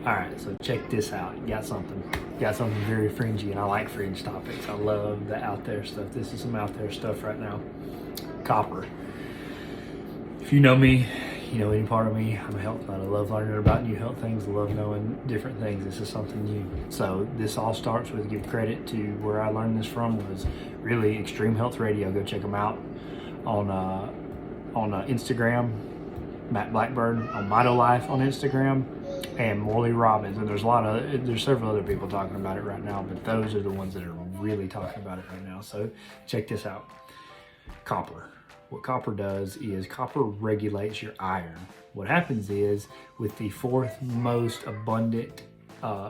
All right, so check this out. Got something very fringy, and I like fringe topics. I love the out there stuff. This is some out there stuff right now. Copper. If you know me, you know any part of me, I'm a health nut. I love learning about new health things. I love knowing different things. This is something new. So this all starts with, give credit to where I learned this from, was really Extreme Health Radio. Go check them out on Instagram. Matt Blackburn on Mito Life on Instagram, and Morley Robbins. And there's several other people talking about it right now, but those are the ones that are really talking about it right now. So check this out. Copper. What copper does is copper regulates your iron. What happens is, with the fourth most abundant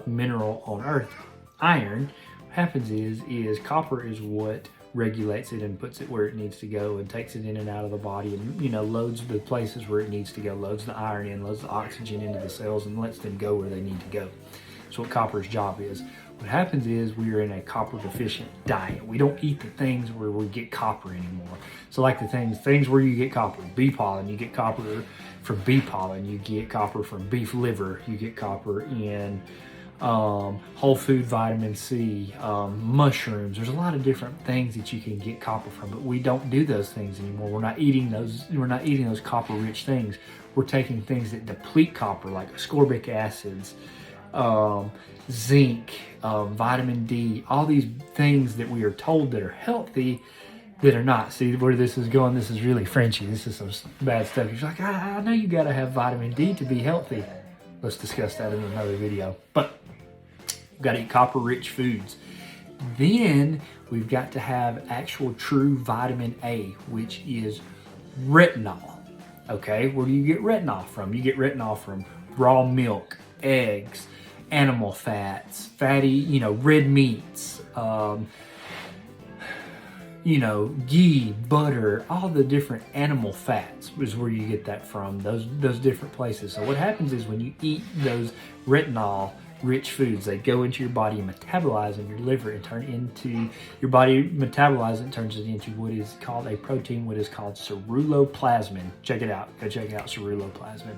mineral on earth, iron, what happens is copper is what regulates it and puts it where it needs to go and takes it in and out of the body, and loads the places where it needs to go, loads the iron in, loads the oxygen into the cells, and lets them go where they need to go. That's what copper's job is. What happens is, we are in a copper deficient diet. We don't eat the things where we get copper anymore. So like the things where you get copper, bee pollen, you get copper from bee pollen, you get copper from beef liver, you get copper in whole food vitamin C, mushrooms. There's a lot of different things that you can get copper from, but we don't do those things anymore. We're not eating those copper rich things. We're taking things that deplete copper, like ascorbic acids, zinc, vitamin D, all these things that we are told that are healthy that are not. See where this is going? This is really Frenchy. This is some bad stuff. You're like, I know you got to have vitamin D to be healthy. Let's discuss that in another video. But we've got to eat copper-rich foods. Then we've got to have actual true vitamin A, which is retinol. Okay, where do you get retinol from? You get retinol from raw milk, eggs, animal fats, fatty, red meats, ghee, butter, all the different animal fats is where you get that from, those different places. So what happens is, when you eat those retinol rich foods, they go into your body and metabolize in your liver and turns it into what is called a protein, what is called ceruloplasmin. Check it out. Go check it out, ceruloplasmin.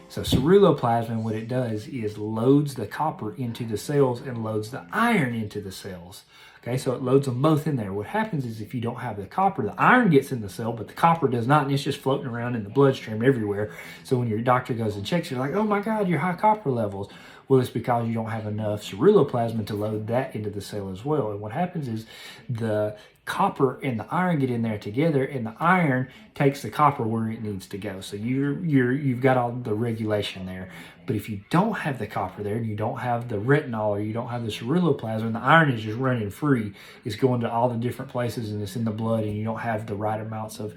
So ceruloplasmin, what it does is loads the copper into the cells and loads the iron into the cells. Okay, so it loads them both in there. What happens is, if you don't have the copper, the iron gets in the cell, but the copper does not, and it's just floating around in the bloodstream everywhere. So when your doctor goes and checks, you're like, oh my God, your high copper levels. Well, it's because you don't have enough ceruloplasmin to load that into the cell as well. And what happens is, the copper and the iron get in there together, and the iron takes the copper where it needs to go. So you've got all the regulation there. But if you don't have the copper there, and you don't have the retinol, or you don't have the ceruloplasmin, the iron is just running free. It's going to all the different places, and it's in the blood, and you don't have the right amounts of,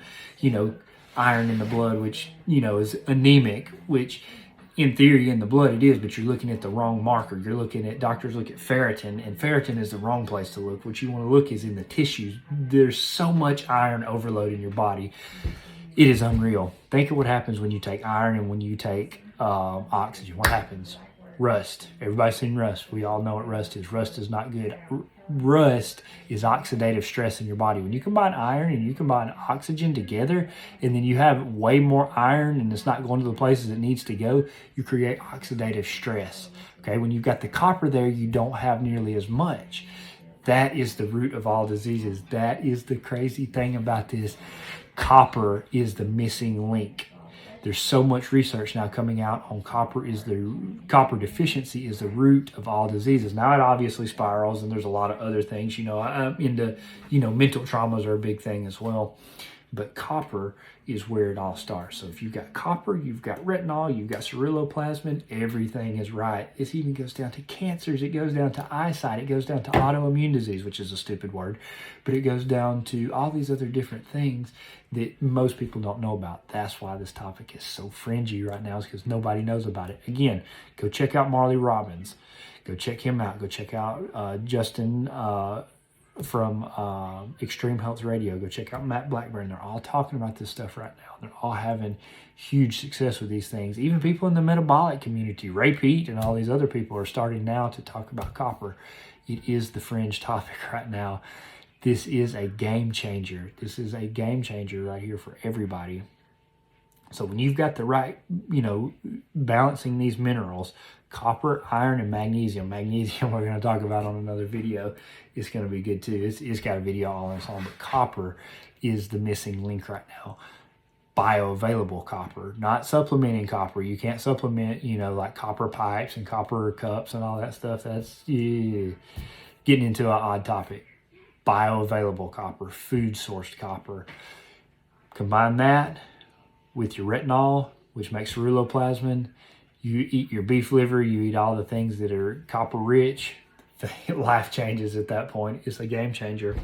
iron in the blood, which, is anemic, which in theory in the blood it is, but you're looking at the wrong marker. Doctors look at ferritin, and ferritin is the wrong place to look. What you want to look is in the tissues. There's so much iron overload in your body. It is unreal. Think of what happens when you take iron and when you take oxygen. What happens? Rust. Everybody's seen rust. We all know what rust is. Rust is not good. Rust is oxidative stress in your body. When you combine iron and you combine oxygen together, and then you have way more iron and it's not going to the places it needs to go, you create oxidative stress. Okay, when you've got the copper there, you don't have nearly as much. That is the root of all diseases. That is the crazy thing about this. Copper is the missing link. There's so much research now coming out on copper deficiency is the root of all diseases. Now it obviously spirals, and there's a lot of other things. Mental traumas are a big thing as well. But copper is where it all starts. So if you've got copper, you've got retinol, you've got ceruloplasmin, everything is right. It even goes down to cancers. It goes down to eyesight. It goes down to autoimmune disease, which is a stupid word. But it goes down to all these other different things that most people don't know about. That's why this topic is so fringy right now, is because nobody knows about it. Again, go check out Morley Robbins. Go check him out. Go check out Justin from Extreme Health Radio. Go check out Matt Blackburn. They're all talking about this stuff right now. They're all having huge success with these things. Even people in the metabolic community, Ray Pete and all these other people, are starting now to talk about copper. It is the fringe topic right now. This is a game changer. This is a game changer right here for everybody. So when you've got the right, balancing these minerals, Copper, iron, and magnesium. Magnesium we're going to talk about on another video. It's going to be good too. It's got a video all on its own, but copper is the missing link right now. Bioavailable copper, not supplementing copper. You can't supplement, you know, like copper pipes and copper cups and all that stuff. That's getting into an odd topic. Bioavailable copper, food sourced copper. Combine that with your retinol, which makes ceruloplasmin. You eat your beef liver, you eat all the things that are copper rich. Life changes at that point. It's a game changer.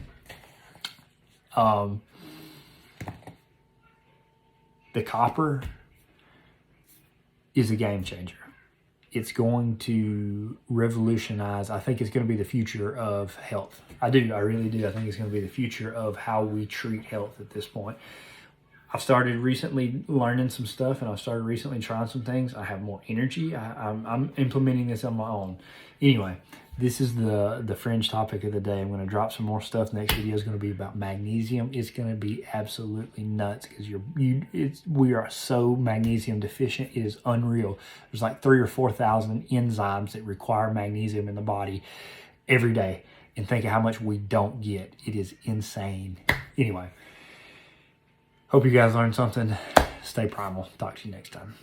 The copper is a game changer. It's going to revolutionize. I think it's going to be the future of health. I really do. I think it's going to be the future of how we treat health at this point. I've started recently learning some stuff, and I've started recently trying some things. I have more energy. I'm implementing this on my own. Anyway, this is the fringe topic of the day. I'm going to drop some more stuff. Next video is going to be about magnesium. It's going to be absolutely nuts because we are so magnesium deficient. It is unreal. There's like 3,000 or 4,000 enzymes that require magnesium in the body every day. And think of how much we don't get. It is insane. Anyway. Hope you guys learned something. Stay primal. Talk to you next time.